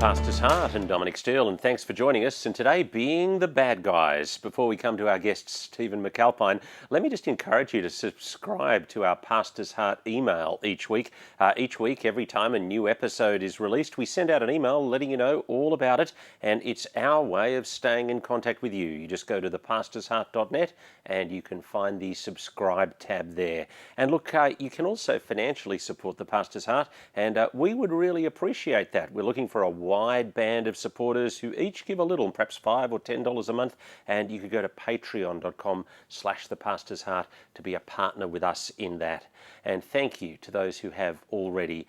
Pastor's Heart and Dominic Steele, and thanks for joining us. And today, being the bad guys. Before we come to our guest, Stephen McAlpine, let me just encourage you to subscribe to our Pastor's Heart email each week. Every time a new episode is released, we send out an email letting you know all about it, and it's our way of staying in contact with you. You just go to thepastorsheart.net and you can find the subscribe tab there. And look, you can also financially support the Pastor's Heart, and we would really appreciate that. We're looking for a wide band of supporters who each give a little, perhaps $5 or $10 a month, and you could go to patreon.com/thepastor'sheart to be a partner with us in that. And thank you to those who have already.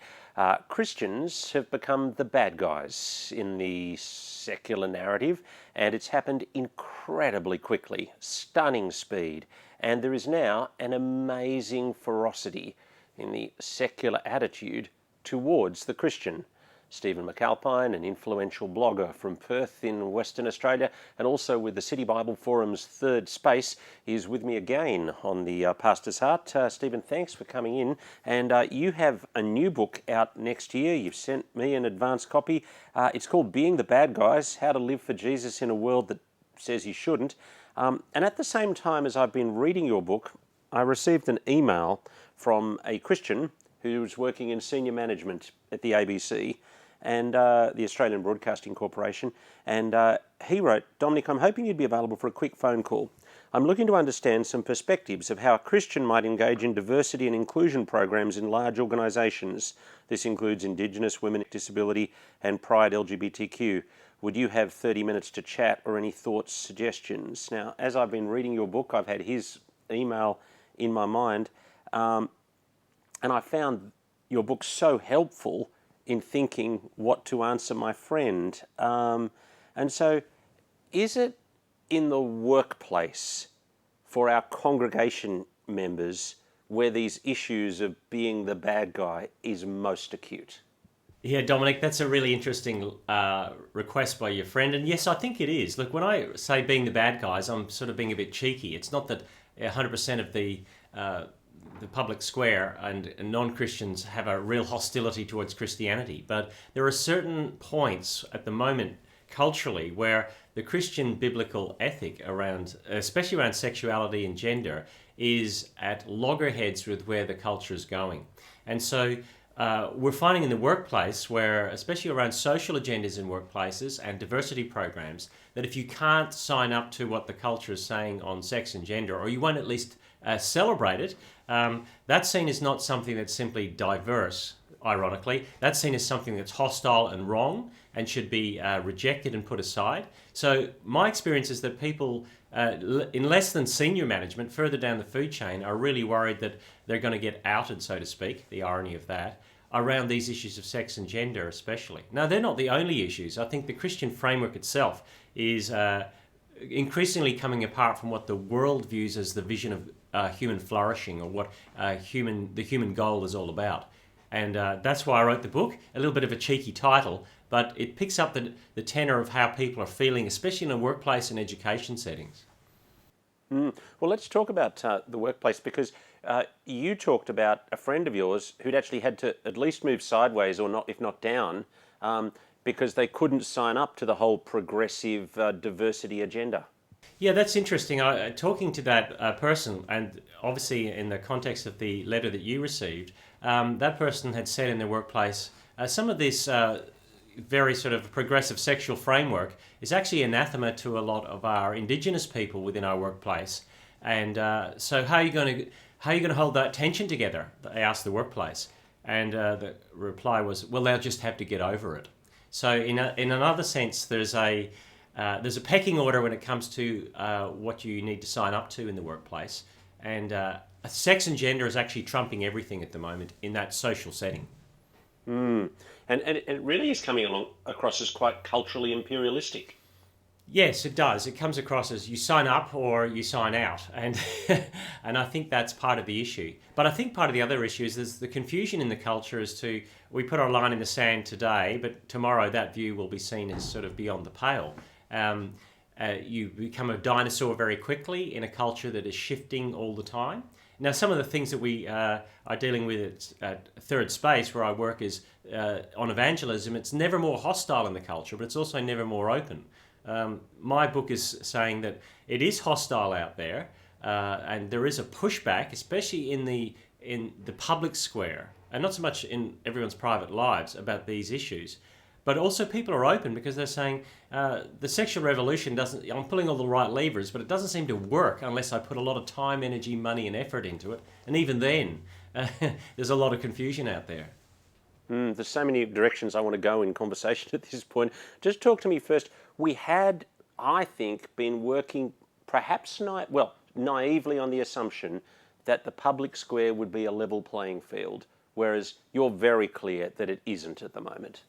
Christians have become the bad guys in the secular narrative, and it's happened incredibly quickly, stunning speed, and there is now an amazing ferocity in the secular attitude towards the Christian. Stephen McAlpine, an influential blogger from Perth in Western Australia, and also with the City Bible Forum's Third Space, is with me again on the Pastor's Heart. Stephen, thanks for coming in. And you have a new book out next year. You've sent me an advance copy. It's called Being the Bad Guys, How to Live for Jesus in a World That Says You Shouldn't. And at the same time as I've been reading your book, I received an email from a Christian who was working in senior management at the ABC and the Australian Broadcasting Corporation. And he wrote, "Dominic, I'm hoping you'd be available for a quick phone call. I'm looking to understand some perspectives of how a Christian might engage in diversity and inclusion programs in large organisations. This includes Indigenous, women with disability and Pride LGBTQ. Would you have 30 minutes to chat or any thoughts, suggestions?" Now, as I've been reading your book, I've had his email in my mind, and I found your book so helpful in thinking what to answer my friend. And so, is it in the workplace for our congregation members where these issues of being the bad guy is most acute? Yeah, Dominic, that's a really interesting request by your friend. And yes, I think it is. Look, when I say being the bad guys, I'm sort of being a bit cheeky. It's not that 100% of the public square and non-Christians have a real hostility towards Christianity. But there are certain points at the moment culturally where the Christian biblical ethic around, especially around sexuality and gender, is at loggerheads with where the culture is going. And so we're finding in the workplace where, especially around social agendas in workplaces and diversity programs, that if you can't sign up to what the culture is saying on sex and gender, or you won't at least celebrate it, that's seen as not something that's simply diverse, ironically. That's seen as something that's hostile and wrong and should be rejected and put aside. So my experience is that people in less than senior management, further down the food chain, are really worried that they're going to get outed, so to speak, the irony of that, around these issues of sex and gender especially. Now, they're not the only issues. I think the Christian framework itself is increasingly coming apart from what the world views as the vision of human flourishing, or what the human goal is all about. And that's why I wrote the book. A little bit of a cheeky title, but it picks up the tenor of how people are feeling, especially in a workplace and education settings. Well, let's talk about the workplace, because you talked about a friend of yours who'd actually had to at least move sideways, or not, if not down, because they couldn't sign up to the whole progressive diversity agenda. Yeah, that's interesting. Talking to that person, and obviously in the context of the letter that you received, that person had said in their workplace, some of this very sort of progressive sexual framework is actually anathema to a lot of our Indigenous people within our workplace. And so how are you going to hold that tension together? They asked the workplace. And the reply was, well, they'll just have to get over it. So in another sense, there's a pecking order when it comes to what you need to sign up to in the workplace. And sex and gender is actually trumping everything at the moment in that social setting. And it really is coming across as quite culturally imperialistic. Yes, it does. It comes across as you sign up or you sign out. And and I think that's part of the issue. But I think part of the other issue is there's the confusion in the culture as to, we put our line in the sand today, but tomorrow that view will be seen as sort of beyond the pale. You become a dinosaur very quickly in a culture that is shifting all the time. Now, some of the things that we are dealing with at Third Space, where I work, is on evangelism. It's never more hostile in the culture, but it's also never more open. My book is saying that it is hostile out there, and there is a pushback, especially in the public square, and not so much in everyone's private lives about these issues. But also people are open because they're saying the sexual revolution doesn't, I'm pulling all the right levers, but it doesn't seem to work unless I put a lot of time, energy, money and effort into it. And even then, there's a lot of confusion out there. There's so many directions I want to go in conversation at this point. Just talk to me first. We had, I think, been working perhaps naively on the assumption that the public square would be a level playing field, whereas you're very clear that it isn't at the moment.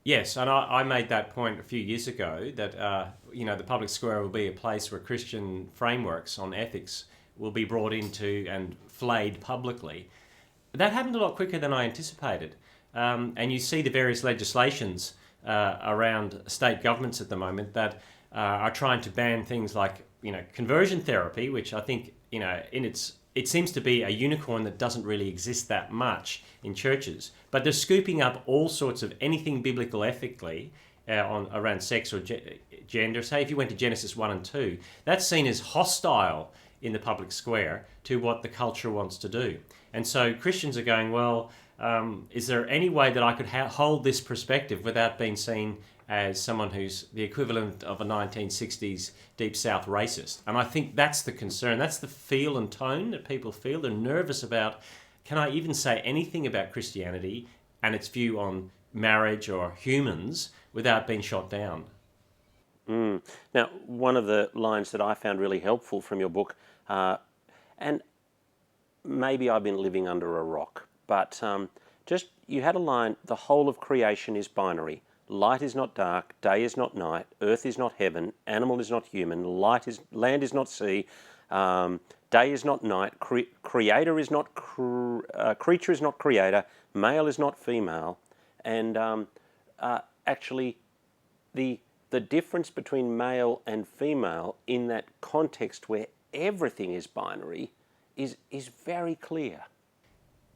Yes, and I made that point a few years ago that the public square will be a place where Christian frameworks on ethics will be brought into and flayed publicly. That happened a lot quicker than I anticipated, and you see the various legislations around state governments at the moment that are trying to ban things like conversion therapy, which I think it seems to be a unicorn that doesn't really exist that much in churches. But they're scooping up all sorts of anything biblical ethically around sex or gender. Say if you went to Genesis 1 and 2, that's seen as hostile in the public square to what the culture wants to do. And so Christians are going, well, is there any way that I could hold this perspective without being seen as someone who's the equivalent of a 1960s Deep South racist? And I think that's the concern. That's the feel and tone that people feel. They're nervous about, can I even say anything about Christianity and its view on marriage or humans without being shot down? Now, one of the lines that I found really helpful from your book, and maybe I've been living under a rock, but you had a line, the whole of creation is binary. Light is not dark, day is not night, earth is not heaven, animal is not human, land is not sea, day is not night, creator is not creature is not creator, male is not female, and actually the difference between male and female in that context where everything is binary is very clear.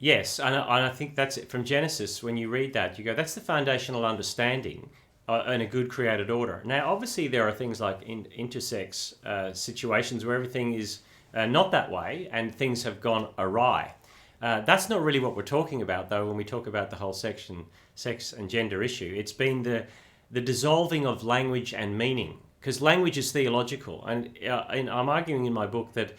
Yes, and I think that's it. From Genesis, when you read that, you go, that's the foundational understanding in a good created order. Now, obviously, there are things like intersex situations where everything is not that way and things have gone awry. That's not really what we're talking about, though, when we talk about the whole sex and gender issue. It's been the dissolving of language and meaning, because language is theological. And I'm arguing in my book that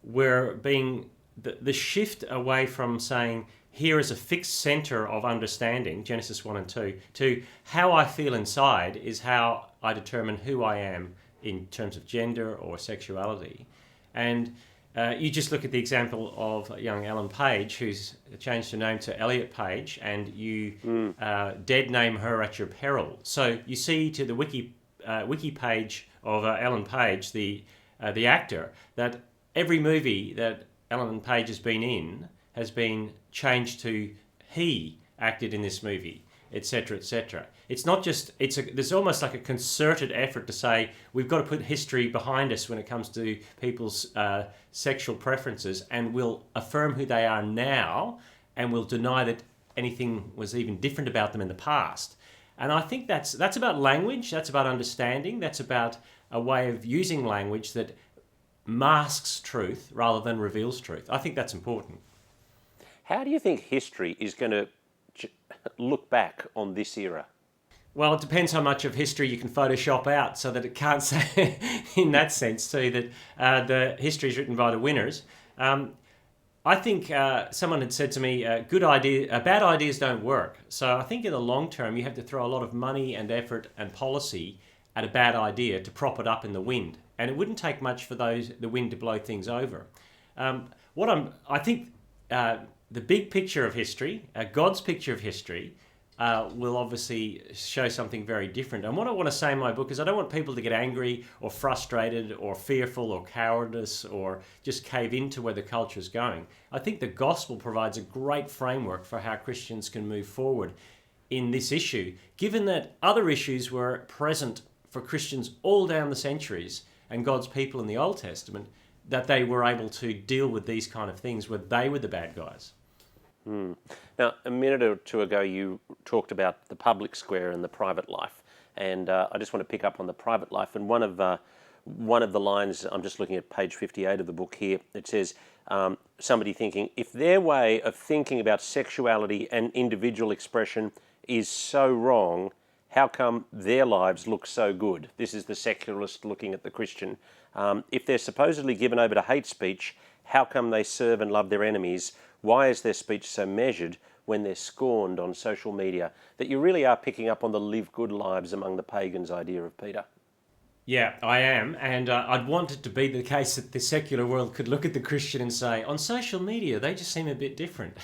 we're being... The shift away from saying, here is a fixed center of understanding, Genesis 1 and 2, to how I feel inside is how I determine who I am in terms of gender or sexuality. And you just look at the example of young Ellen Page, who's changed her name to Elliot Page, and you dead name her at your peril. So you see to the wiki page of Ellen Page, the actor, that every movie that Ellen Page has been in has been changed to he acted in this movie, etc., etc. It's not just, there's almost like a concerted effort to say we've got to put history behind us when it comes to people's sexual preferences, and we'll affirm who they are now, and we'll deny that anything was even different about them in the past. And I think that's about language, that's about understanding, that's about a way of using language that masks truth rather than reveals truth. I think that's important. How do you think history is going to look back on this era? Well, it depends how much of history you can Photoshop out so that it can't say, in that sense, too, that the history is written by the winners. I think someone had said to me, bad ideas don't work. So I think in the long term, you have to throw a lot of money and effort and policy at a bad idea to prop it up in the wind. And it wouldn't take much for the wind to blow things over. I think the big picture of history, God's picture of history, will obviously show something very different. And what I want to say in my book is I don't want people to get angry or frustrated or fearful or cowardice or just cave into where the culture is going. I think the gospel provides a great framework for how Christians can move forward in this issue, given that other issues were present for Christians all down the centuries and God's people in the Old Testament, that they were able to deal with these kind of things where they were the bad guys. Now, a minute or two ago, you talked about the public square and the private life, and I just want to pick up on the private life. And one of the lines, I'm just looking at page 58 of the book here. It says somebody thinking, if their way of thinking about sexuality and individual expression is so wrong, how come their lives look so good? This is the secularist looking at the Christian. If they're supposedly given over to hate speech, how come they serve and love their enemies? Why is their speech so measured when they're scorned on social media? That you really are picking up on the live good lives among the pagans idea of Peter. Yeah, I am, and I'd want it to be the case that the secular world could look at the Christian and say, on social media, they just seem a bit different.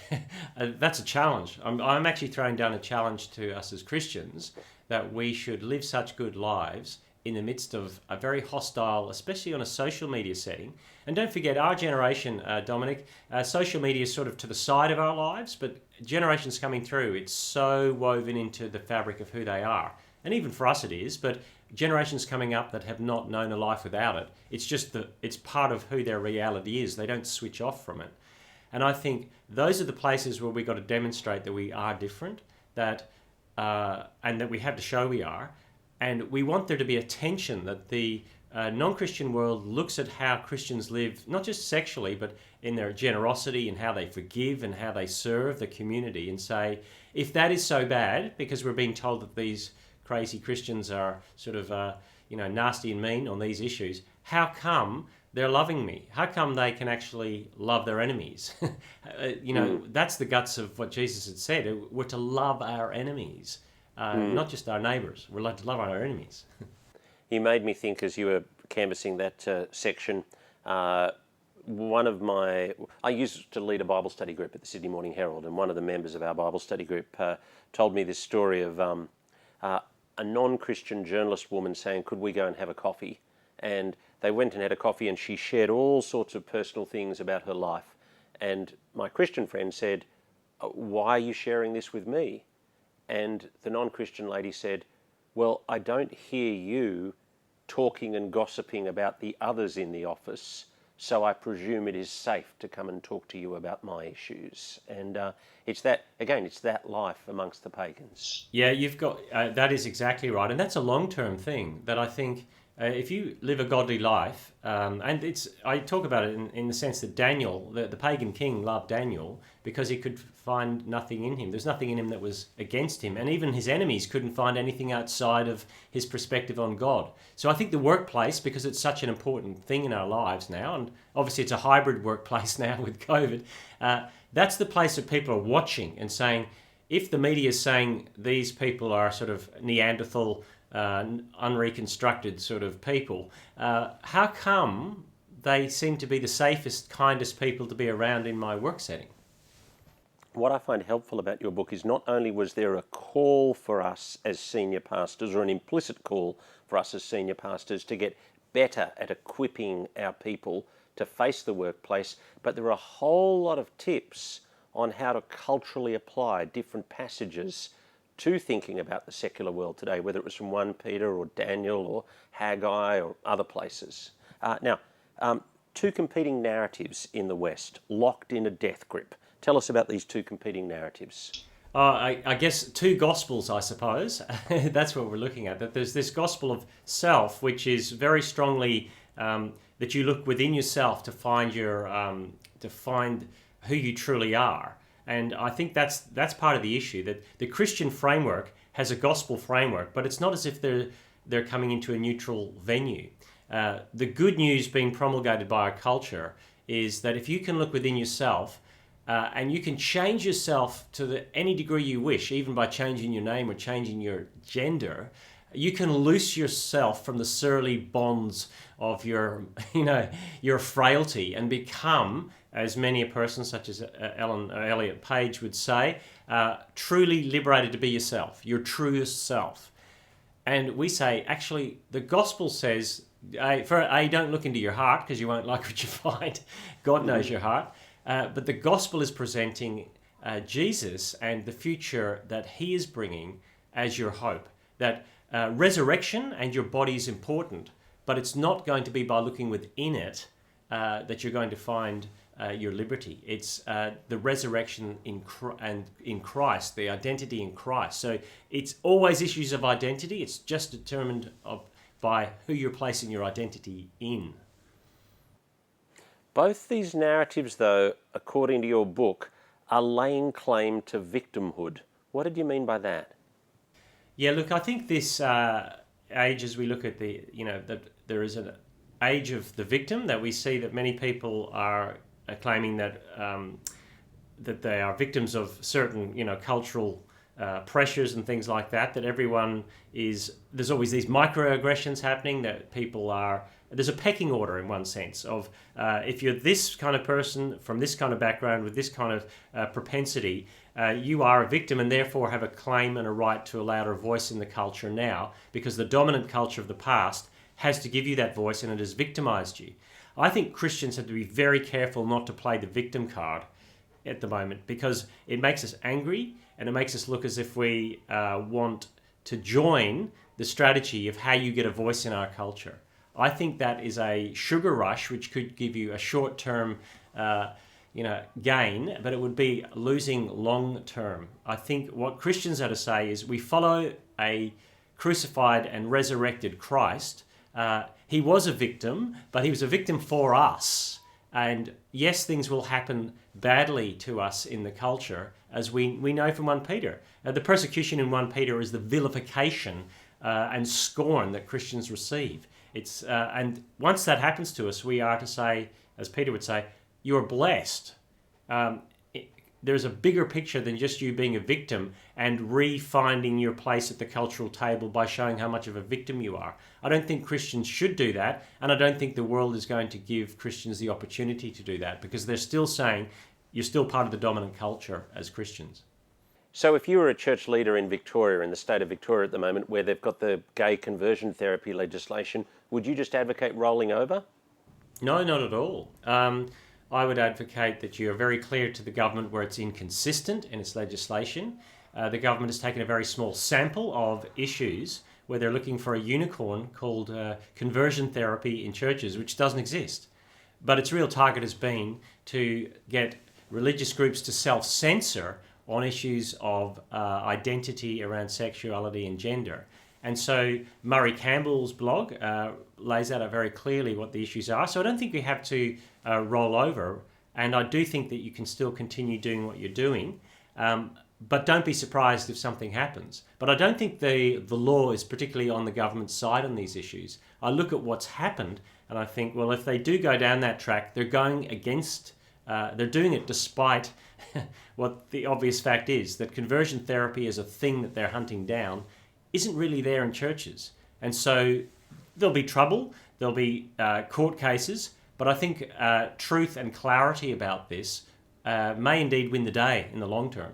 That's a challenge. I'm actually throwing down a challenge to us as Christians that we should live such good lives in the midst of a very hostile, especially on a social media setting. And don't forget, our generation, Dominic, social media is sort of to the side of our lives, but generations coming through, it's so woven into the fabric of who they are. And even for us it is, but generations coming up that have not known a life without it, it's part of who their reality is. They don't switch off from it. And I think those are the places where we've got to demonstrate that we are different, that and that we have to show we are. And we want there to be a tension that the non-Christian world looks at how Christians live, not just sexually, but in their generosity and how they forgive and how they serve the community, and say, if that is so bad, because we're being told that these crazy Christians are sort of, nasty and mean on these issues, how come they're loving me? How come they can actually love their enemies? That's the guts of what Jesus had said. We're to love our enemies. Not just our neighbours. We're allowed to love our enemies. You made me think, as you were canvassing that section, I used to lead a Bible study group at the Sydney Morning Herald, and one of the members of our Bible study group told me this story of a non-Christian journalist woman saying, could we go and have a coffee? And they went and had a coffee, and she shared all sorts of personal things about her life. And my Christian friend said, why are you sharing this with me? And the non-Christian lady said, well, I don't hear you talking and gossiping about the others in the office, so I presume it is safe to come and talk to you about my issues. And it's that life amongst the pagans. Yeah, you've got that is exactly right, and that's a long-term thing that I think if you live a godly life, and I talk about it in the sense that Daniel, the pagan king, loved Daniel because he could find nothing in him. There's nothing in him that was against him, and even his enemies couldn't find anything outside of his perspective on God. So I think the workplace, because it's such an important thing in our lives now, and obviously it's a hybrid workplace now with COVID, that's the place that people are watching and saying, if the media is saying these people are sort of Neanderthal, unreconstructed sort of people, how come they seem to be the safest, kindest people to be around in my work setting? What I find helpful about your book is not only was there a call for us as senior pastors, or an implicit call for us as senior pastors to get better at equipping our people to face the workplace, but there are a whole lot of tips on how to culturally apply different passages to thinking about the secular world today, whether it was from 1 Peter or Daniel or Haggai or other places. Now, two competing narratives in the West, locked in a death grip. Tell us about these two competing narratives. I guess two gospels, I suppose. That's what we're looking at. That there's this gospel of self, which is very strongly that you look within yourself to find who you truly are. And I think that's part of the issue, that the Christian framework has a gospel framework, but it's not as if they're coming into a neutral venue. The good news being promulgated by our culture is that if you can look within yourself and you can change yourself to any degree you wish, even by changing your name or changing your gender, you can loose yourself from the surly bonds of your frailty and become, as many a person such as Elliot Page would say, truly liberated to be yourself, your truest self. And we say, actually, the gospel says, don't look into your heart because you won't like what you find. God knows your heart. But the gospel is presenting Jesus and the future that he is bringing as your hope. That resurrection and your body is important, but it's not going to be by looking within it that you're going to find your liberty. It's the resurrection in Christ, the identity in Christ. So it's always issues of identity. It's just determined by who you're placing your identity in. Both these narratives, though, according to your book, are laying claim to victimhood. What did you mean by that? Yeah, look, I think this age, as we look at that there is an age of the victim, that we see that many people are claiming that that they are victims of certain, cultural pressures and things like that. That everyone there's always these microaggressions happening. That there's a pecking order in one sense of if you're this kind of person from this kind of background with this kind of propensity, you are a victim and therefore have a claim and a right to a louder voice in the culture now, because the dominant culture of the past has to give you that voice and it has victimized you. I think Christians have to be very careful not to play the victim card at the moment, because it makes us angry and it makes us look as if we want to join the strategy of how you get a voice in our culture. I think that is a sugar rush which could give you a short-term gain, but it would be losing long-term. I think what Christians are to say is we follow a crucified and resurrected Christ. He was a victim, but he was a victim for us. And yes, things will happen badly to us in the culture, as we know from 1 Peter. The persecution in 1 Peter is the vilification and scorn that Christians receive. And once that happens to us, we are to say, as Peter would say, you are blessed. There's a bigger picture than just you being a victim and re-finding your place at the cultural table by showing how much of a victim you are. I don't think Christians should do that, and I don't think the world is going to give Christians the opportunity to do that, because they're still saying you're still part of the dominant culture as Christians. So if you were a church leader in Victoria, in the state of Victoria at the moment, where they've got the gay conversion therapy legislation, would you just advocate rolling over? No, not at all. I would advocate that you are very clear to the government where it's inconsistent in its legislation. The government has taken a very small sample of issues where they're looking for a unicorn called conversion therapy in churches, which doesn't exist. But its real target has been to get religious groups to self-censor on issues of identity around sexuality and gender. And so Murray Campbell's blog lays out very clearly what the issues are. So I don't think we have to roll over. And I do think that you can still continue doing what you're doing. But don't be surprised if something happens. But I don't think the law is particularly on the government's side on these issues. I look at what's happened and I think, well, if they do go down that track, they're going against, they're doing it despite what the obvious fact is, that conversion therapy is a thing that they're hunting down isn't really there in churches. And so there'll be trouble, there'll be court cases, but I think truth and clarity about this may indeed win the day in the long term.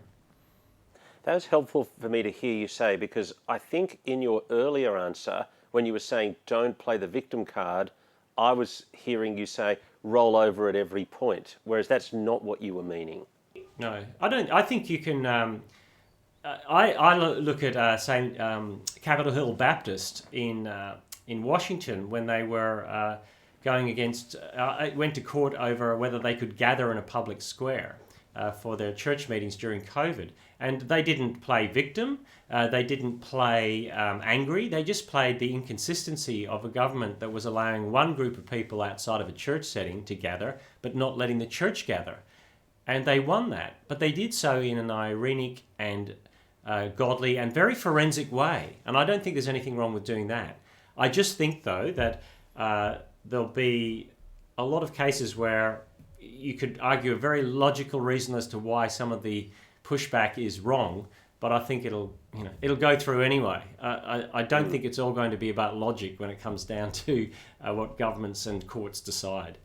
That was helpful for me to hear you say, because I think in your earlier answer, when you were saying don't play the victim card, I was hearing you say roll over at every point, whereas that's not what you were meaning. No, I don't. I think you can... I look at, say, Capitol Hill Baptist in Washington when they were going against... went to court over whether they could gather in a public square for their church meetings during COVID. And they didn't play victim, they didn't play angry, they just played the inconsistency of a government that was allowing one group of people outside of a church setting to gather, but not letting the church gather. And they won that, but they did so in an ironic and godly and very forensic way. And I don't think there's anything wrong with doing that. I just think, though, that there'll be a lot of cases where you could argue a very logical reason as to why some of the pushback is wrong, but I think it'll go through anyway. I don't think it's all going to be about logic when it comes down to what governments and courts decide.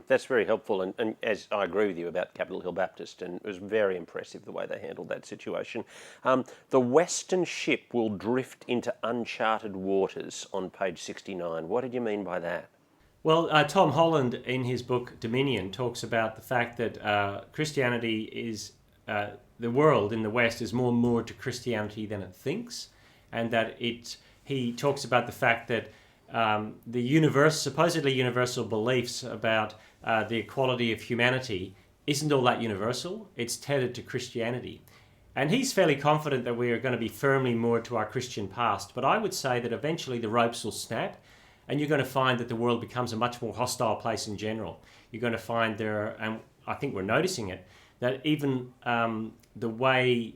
That's very helpful, and as I agree with you about Capitol Hill Baptist, and it was very impressive the way they handled that situation. The Western ship will drift into uncharted waters on page 69. What did you mean by that? Well, Tom Holland in his book Dominion talks about the fact that Christianity is, the world in the West is more moored to Christianity than it thinks, and that he talks about the fact that the supposedly universal beliefs about the equality of humanity isn't all that universal. It's tethered to Christianity. And he's fairly confident that we are going to be firmly moored to our Christian past. But I would say that eventually the ropes will snap, and you're going to find that the world becomes a much more hostile place in general. You're going to find and I think we're noticing it, that even the way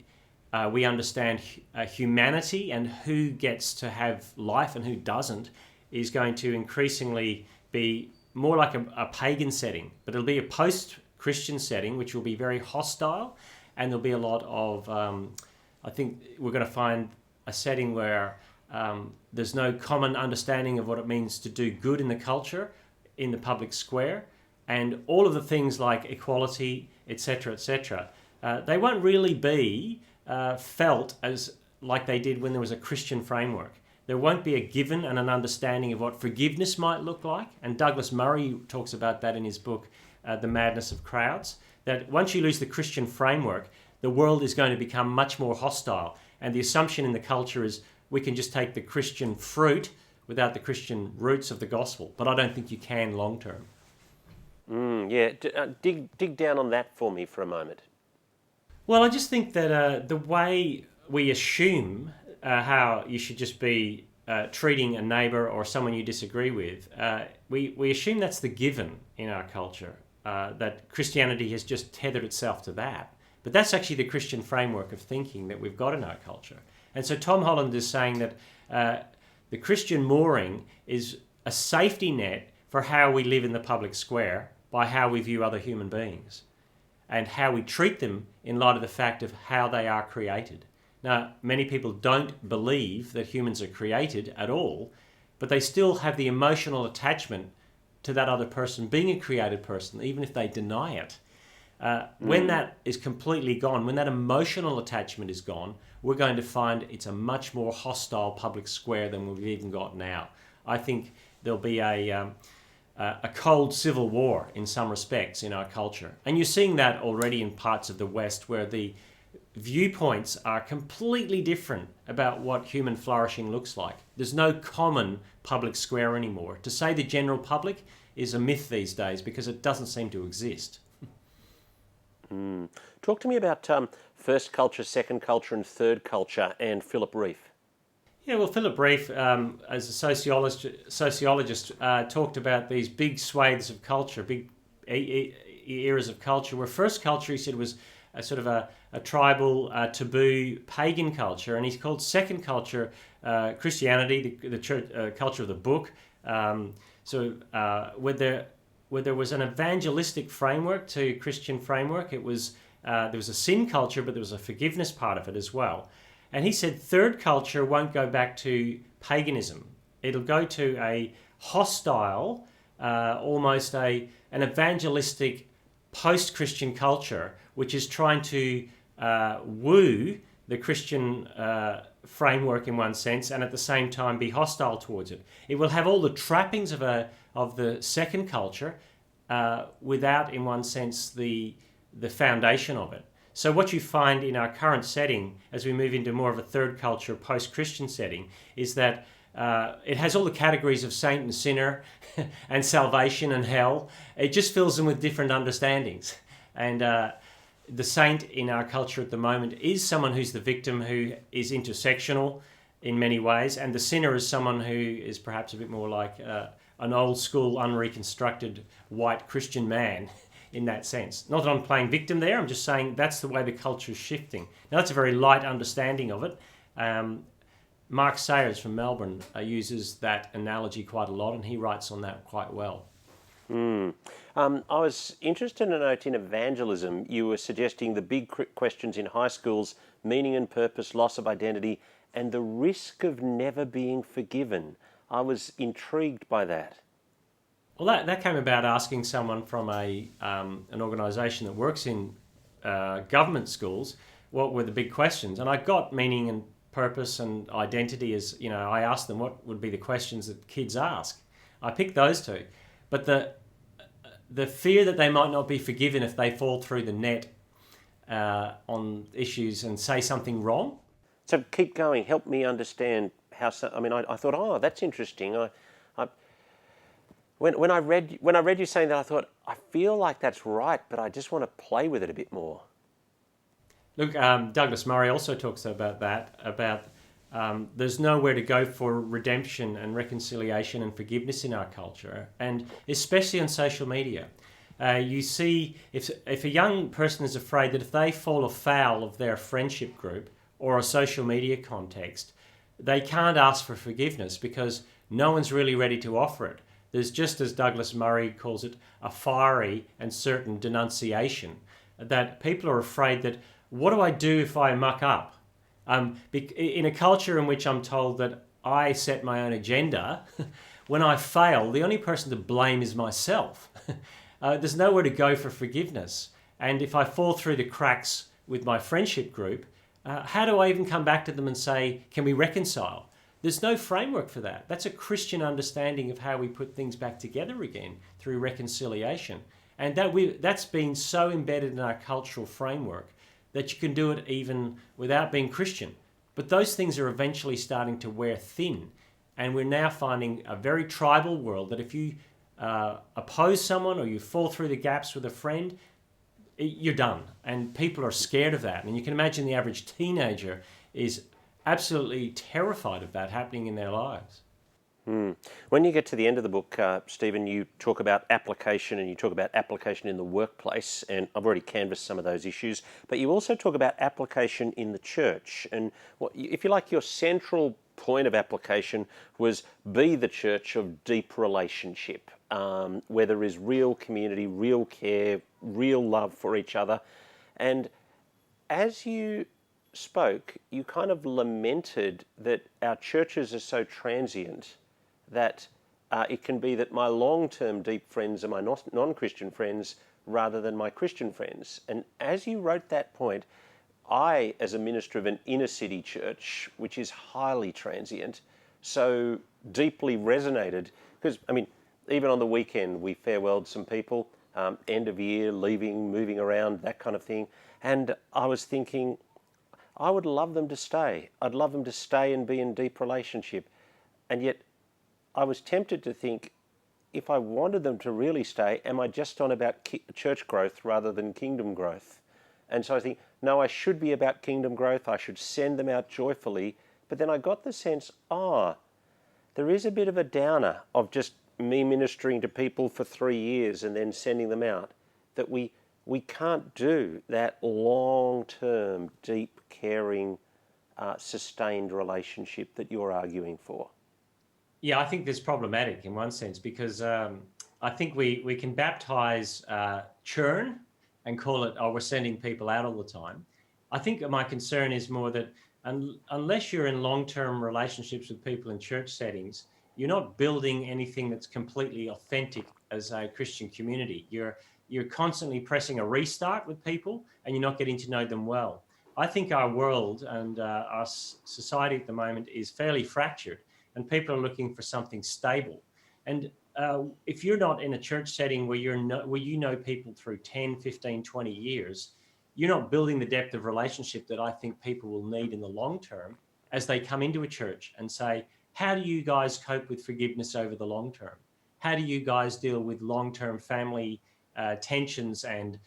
we understand humanity and who gets to have life and who doesn't is going to increasingly be more like a pagan setting. But it'll be a post-Christian setting, which will be very hostile, and there'll be a lot of, I think we're going to find a setting where there's no common understanding of what it means to do good in the culture, in the public square, and all of the things like equality, etc., etc., they won't really be felt as like they did when there was a Christian framework. There won't be a given and an understanding of what forgiveness might look like, and Douglas Murray talks about that in his book, The Madness of Crowds, that once you lose the Christian framework, the world is going to become much more hostile, and the assumption in the culture is we can just take the Christian fruit without the Christian roots of the gospel, but I don't think you can long term. Dig down on that for me for a moment. Well, I just think that the way we assume how you should just be treating a neighbour or someone you disagree with, we assume that's the given in our culture, that Christianity has just tethered itself to that. But that's actually the Christian framework of thinking that we've got in our culture. And so Tom Holland is saying that the Christian mooring is a safety net for how we live in the public square by how we view other human beings and how we treat them in light of the fact of how they are created. Now, many people don't believe that humans are created at all, but they still have the emotional attachment to that other person being a created person, even if they deny it. When that is completely gone, when that emotional attachment is gone, we're going to find it's a much more hostile public square than we've even got now. I think there'll be a cold civil war in some respects in our culture. And you're seeing that already in parts of the West where the viewpoints are completely different about what human flourishing looks like. There's no common public square anymore. To say the general public is a myth these days because it doesn't seem to exist. Talk to me about first culture, second culture and third culture and Philip Reef. Yeah, well, Philip Reef, as a sociologist, talked about these big swathes of culture, big eras of culture, where first culture, he said, was a sort of a tribal, taboo, pagan culture, and he's called second culture Christianity, the church, culture of the book. Where there was an evangelistic framework to Christian framework, it was there was a sin culture, but there was a forgiveness part of it as well. And he said third culture won't go back to paganism. It'll go to a hostile, almost an evangelistic post-Christian culture, which is trying to woo the Christian framework in one sense, and at the same time be hostile towards it. It will have all the trappings of the second culture, without, in one sense, the foundation of it. So what you find in our current setting, as we move into more of a third culture, post-Christian setting, is that it has all the categories of saint and sinner and salvation and hell. It just fills them with different understandings. And the saint in our culture at the moment is someone who's the victim, who is intersectional in many ways, and the sinner is someone who is perhaps a bit more like an old school, unreconstructed white Christian man in that sense. Not that I'm playing victim there, I'm just saying that's the way the culture is shifting. Now, that's a very light understanding of it. Mark Sayers from Melbourne uses that analogy quite a lot, and he writes on that quite well. I was interested in a note in Evangelism. You were suggesting the big questions in high schools, meaning and purpose, loss of identity, and the risk of never being forgiven. I was intrigued by that. Well, that came about asking someone from an organisation that works in government schools what were the big questions. And I got meaning and purpose and identity as, I asked them what would be the questions that kids ask. I picked those two. But the fear that they might not be forgiven if they fall through the net on issues and say something wrong. So keep going. Help me understand how. I thought, that's interesting. When I read you saying that, I thought, I feel like that's right, but I just want to play with it a bit more. Look, Douglas Murray also talks about that, about there's nowhere to go for redemption and reconciliation and forgiveness in our culture, and especially on social media. You see, if a young person is afraid that if they fall afoul of their friendship group or a social media context, they can't ask for forgiveness because no one's really ready to offer it. There's, just as Douglas Murray calls it, a fiery and certain denunciation, that people are afraid that, what do I do if I muck up? In a culture in which I'm told that I set my own agenda, when I fail, the only person to blame is myself. There's nowhere to go for forgiveness. And if I fall through the cracks with my friendship group, how do I even come back to them and say, can we reconcile? There's no framework for that. That's a Christian understanding of how we put things back together again through reconciliation. And that's been so embedded in our cultural framework that you can do it even without being Christian. But those things are eventually starting to wear thin. And we're now finding a very tribal world that if you oppose someone or you fall through the gaps with a friend, you're done. And people are scared of that. And you can imagine the average teenager is absolutely terrified of that happening in their lives. When you get to the end of the book, Stephen, you talk about application, and you talk about application in the workplace, and I've already canvassed some of those issues, but you also talk about application in the church. And if you like, your central point of application was be the church of deep relationship, where there is real community, real care, real love for each other. And as you spoke, you kind of lamented that our churches are so transient that it can be that my long-term deep friends are my non-Christian friends rather than my Christian friends. And as you wrote that point, I, as a minister of an inner city church, which is highly transient, so deeply resonated, because, I mean, even on the weekend, we farewelled some people, end of year, leaving, moving around, that kind of thing. And I was thinking, I would love them to stay. I'd love them to stay and be in deep relationship. And yet I was tempted to think, if I wanted them to really stay, am I just on about church growth rather than kingdom growth? And so I think, no, I should be about kingdom growth. I should send them out joyfully. But then I got the sense, there is a bit of a downer of just me ministering to people for 3 years and then sending them out, that we can't do that long-term, deep, caring, sustained relationship that you're arguing for. Yeah, I think this is problematic in one sense because I think we can baptize churn and call it, we're sending people out all the time. I think my concern is more that unless you're in long-term relationships with people in church settings, you're not building anything that's completely authentic as a Christian community. You're constantly pressing a restart with people and you're not getting to know them well. I think our world and our society at the moment is fairly fractured, and people are looking for something stable. And if you're not in a church setting where you know people through 10, 15, 20 years, you're not building the depth of relationship that I think people will need in the long term as they come into a church and say, how do you guys cope with forgiveness over the long term? How do you guys deal with long-term family tensions and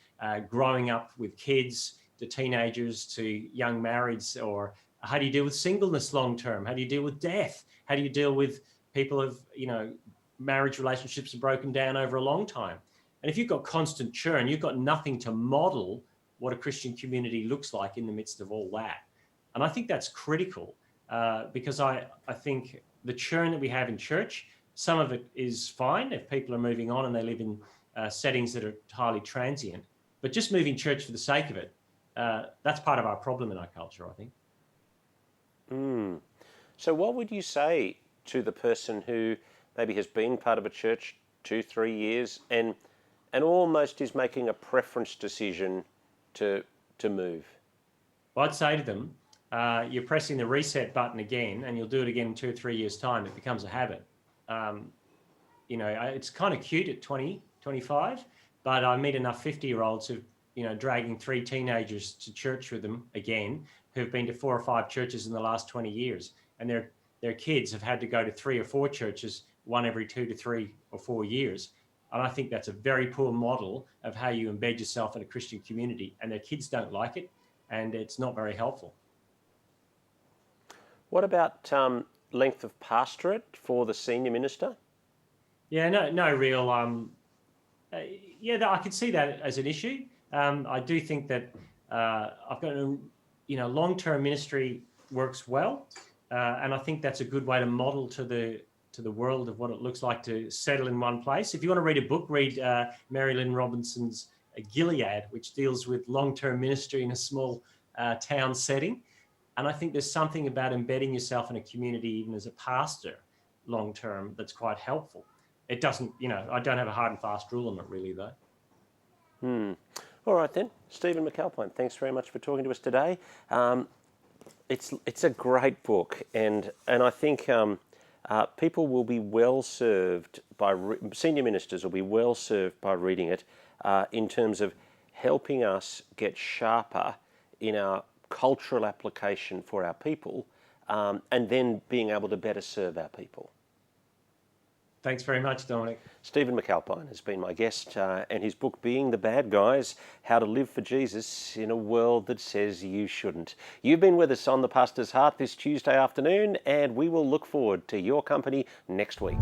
growing up with kids to teenagers to young marrieds? Or how do you deal with singleness long term? How do you deal with death? How do you deal with people of, marriage relationships are broken down over a long time? And if you've got constant churn, you've got nothing to model what a Christian community looks like in the midst of all that. And I think that's critical because I think the churn that we have in church, some of it is fine if people are moving on and they live in settings that are highly transient. But just moving church for the sake of it, that's part of our problem in our culture, I think. So what would you say to the person who maybe has been part of a church 2-3 years and almost is making a preference decision to move? Well, I'd say to them, you're pressing the reset button again, and you'll do it again in 2 or 3 years' time. It becomes a habit. It's kind of cute at 20, 25, but I meet enough 50-year-olds who, dragging 3 teenagers to church with them again, who've been to 4 or 5 churches in the last 20 years, and their kids have had to go to 3 or 4 churches one every 2 to 3 or 4 years. And I think that's a very poor model of how you embed yourself in a Christian community. And their kids don't like it, and it's not very helpful. What about length of pastorate for the senior minister? Yeah, no real. Yeah, I could see that as an issue. I do think that I've got long-term ministry works well, and I think that's a good way to model to the world of what it looks like to settle in one place. If you want to read a book, read Mary Lynn Robinson's Gilead, which deals with long-term ministry in a small town setting. And I think there's something about embedding yourself in a community, even as a pastor, long-term, that's quite helpful. It doesn't, I don't have a hard and fast rule on it really, though. All right then, Stephen McAlpine, thanks very much for talking to us today. It's a great book, and I think people will be well served by senior ministers will be well served by reading it in terms of helping us get sharper in our cultural application for our people, and then being able to better serve our people. Thanks very much, Dominic. Stephen McAlpine has been my guest, and his book, Being the Bad Guys, How to Live for Jesus in a World That Says You Shouldn't. You've been with us on The Pastor's Heart this Tuesday afternoon, and we will look forward to your company next week.